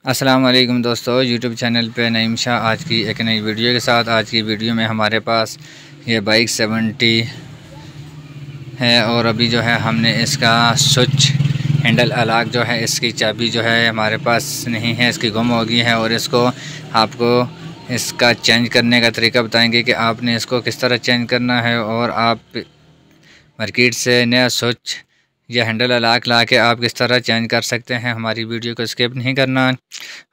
अस्सलाम वालेकुम दोस्तों, यूट्यूब चैनल पे नईम शाह आज की एक नई वीडियो के साथ। आज की वीडियो में हमारे पास ये बाइक 70 है और अभी जो है हमने इसका स्विच हैंडल अलाक जो है इसकी चाबी जो है हमारे पास नहीं है, इसकी गुम हो गई है। और इसको आपको इसका चेंज करने का तरीका बताएंगे कि आपने इसको किस तरह चेंज करना है। और आप मार्केट से नया स्विच या हैंडल अलाक ला के आप किस तरह चेंज कर सकते हैं। हमारी वीडियो को स्किप नहीं करना,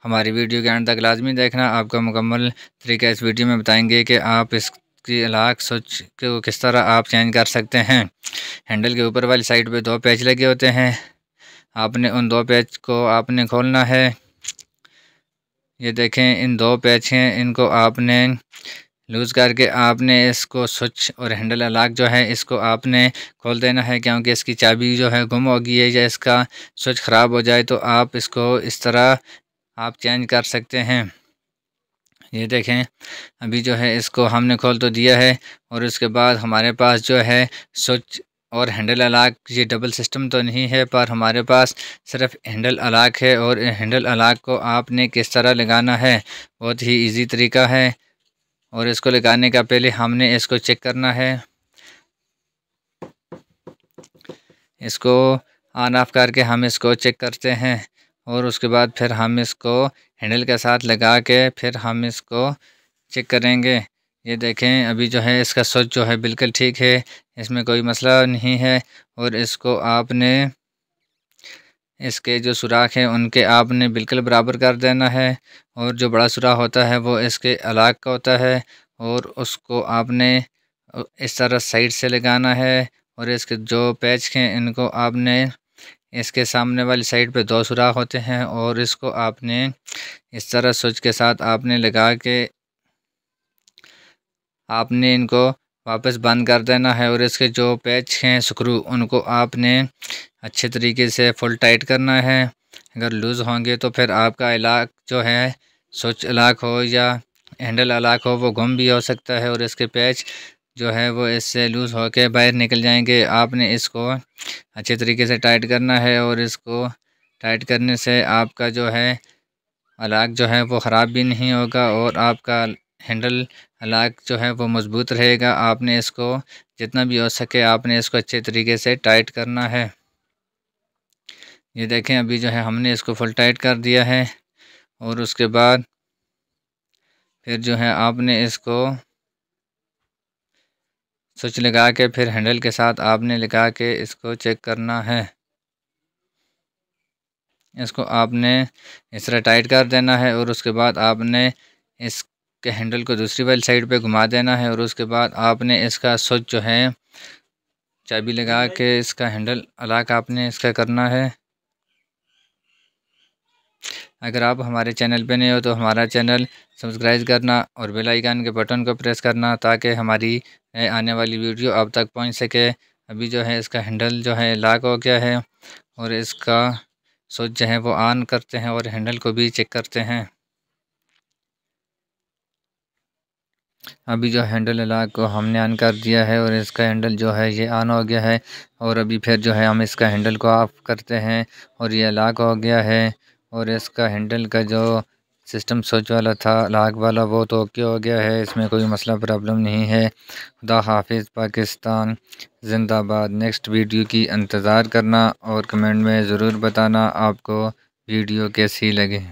हमारी वीडियो के एंड तक लाजमी देखना। आपका मुकम्मल तरीका इस वीडियो में बताएंगे कि आप इसकी अलाक स्विच को किस तरह आप चेंज कर सकते हैं। हैंडल के ऊपर वाली साइड पे 2 पैच लगे होते हैं, आपने उन 2 पैच को आपने खोलना है। ये देखें, इन 2 पैच हैं, इनको आपने लूज़ करके आपने इसको स्विच और हैंडल अलाक जो है इसको आपने खोल देना है, क्योंकि इसकी चाबी जो है गुम हो गई है या इसका स्विच ख़राब हो जाए तो आप इसको इस तरह आप चेंज कर सकते हैं। ये देखें, अभी जो है इसको हमने खोल तो दिया है और उसके बाद हमारे पास जो है स्विच और हैंडल अलाक ये डबल सिस्टम तो नहीं है, पर हमारे पास सिर्फ हैंडल अलाक है। और हैंडल अलाक को आपने किस तरह लगाना है, बहुत ही इजी तरीका है। और इसको लगाने का पहले हमने इसको चेक करना है, इसको ऑन ऑफ करके हम इसको चेक करते हैं। और उसके बाद फिर हम इसको हैंडल के साथ लगा के फिर हम इसको चेक करेंगे। ये देखें, अभी जो है इसका स्विच जो है बिल्कुल ठीक है, इसमें कोई मसला नहीं है। और इसको आपने इसके जो सुराख हैं उनके आपने बिल्कुल बराबर कर देना है। और जो बड़ा सुराख होता है वो इसके अलाक का होता है और उसको आपने इस तरह साइड से लगाना है। और इसके जो पैच हैं इनको आपने इसके सामने वाली साइड पे 2 सुराख होते हैं और इसको आपने इस तरह स्विच के साथ आपने लगा के आपने इनको वापस बंद कर देना है। और इसके जो पैच हैं स्क्रू उनको आपने अच्छे तरीके से फुल टाइट करना है। अगर लूज़ होंगे तो फिर आपका अलाक जो है स्विच अलाक हो या हैंडल अलाक हो वो गुम भी हो सकता है और इसके पैच जो है वो इससे लूज़ होकर बाहर निकल जाएंगे। आपने इसको अच्छे तरीके से टाइट करना है और इसको टाइट करने से आपका जो है अलाक जो है वो ख़राब भी नहीं होगा और आपका हैंडल अलाक जो है वो मज़बूत रहेगा। आपने इसको जितना भी हो सके आपने इसको अच्छे तरीके से टाइट करना है। ये देखें, अभी जो है हमने इसको फुल टाइट कर दिया है। और उसके बाद फिर जो है आपने इसको स्विच लगा के फिर हैंडल के साथ आपने लगा के इसको चेक करना है। इसको आपने इस तरह टाइट कर देना है और उसके बाद आपने इसके हैंडल को दूसरी वाली साइड पे घुमा देना है। और उसके बाद आपने इसका स्विच जो है चाबी लगा के इसका हैंडल अलाक आपने इसका करना है। अगर आप हमारे चैनल पे नए हो तो हमारा चैनल सब्सक्राइब करना और बेल आइकन के बटन को प्रेस करना ताकि हमारी आने वाली वीडियो आप तक पहुंच सके। अभी जो है इसका हैंडल जो है लॉक हो गया है और इसका स्विच जो है वो ऑन करते हैं और हैंडल को भी चेक करते हैं। अभी जो हैंडल अलाक को हमने ऑन कर दिया है और इसका हैंडल जो है ये ऑन हो गया है। और अभी फिर जो है हम इसका हैंडल को ऑफ़ करते हैं और ये लॉक हो गया है। और इसका हैंडल का जो सिस्टम स्विच वाला था लॉक वाला वो तो ओके हो गया है, इसमें कोई मसला प्रॉब्लम नहीं है। खुदा हाफिज़, पाकिस्तान जिंदाबाद। नेक्स्ट वीडियो की इंतज़ार करना और कमेंट में ज़रूर बताना आपको वीडियो कैसी लगे।